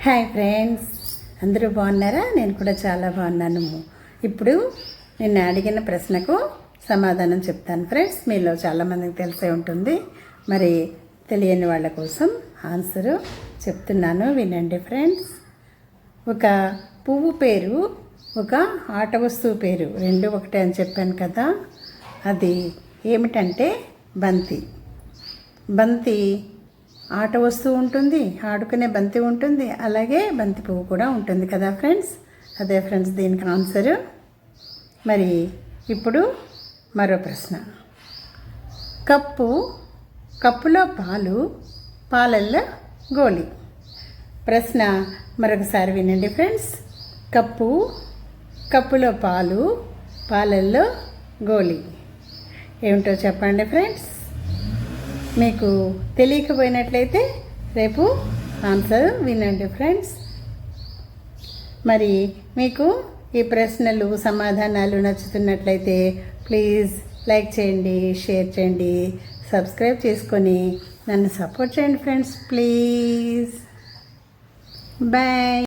Hi friends, అందరూ బాగున్నారా? నేను కూడా చాలా బాగున్నాను. ఇప్పుడు నిన్న అడిగిన ప్రశ్నకు సమాధానం చెప్తాను ఫ్రెండ్స్. మీలో చాలామందికి తెలిసే ఉంటుంది, మరి తెలియని వాళ్ళ కోసం ఆన్సరు చెప్తున్నాను, వినండి ఫ్రెండ్స్. ఒక పువ్వు పేరు, ఒక ఆట వస్తువు పేరు రెండు ఒకటే అని చెప్పాను కదా. అది ఏమిటంటే బంతి. బంతి ఆట వస్తువు ఉంటుంది, ఆడుకునే బంతి ఉంటుంది, అలాగే బంతి పువ్వు కూడా ఉంటుంది కదా ఫ్రెండ్స్. అదే ఫ్రెండ్స్ దీనికి ఆన్సరు. మరి ఇప్పుడు మరో ప్రశ్న. కప్పులో పాలు, పాలల్లో గోళీ. ప్రశ్న మరొకసారి వినండి ఫ్రెండ్స్. కప్పులో పాలు, పాలల్లో గోళీ. ఏమిటో చెప్పండి ఫ్రెండ్స్. మీకు తెలియకపోయినట్లయితే రేపు ఆన్సర్ వినండి ఫ్రెండ్స్. మరి మీకు ఈ ప్రశ్నలు సమాధానాలు నచ్చుతున్నట్లయితే ప్లీజ్ లైక్ చేయండి, షేర్ చేయండి, సబ్స్క్రైబ్ చేసుకొని నన్ను సపోర్ట్ చేయండి ఫ్రెండ్స్. Please bye.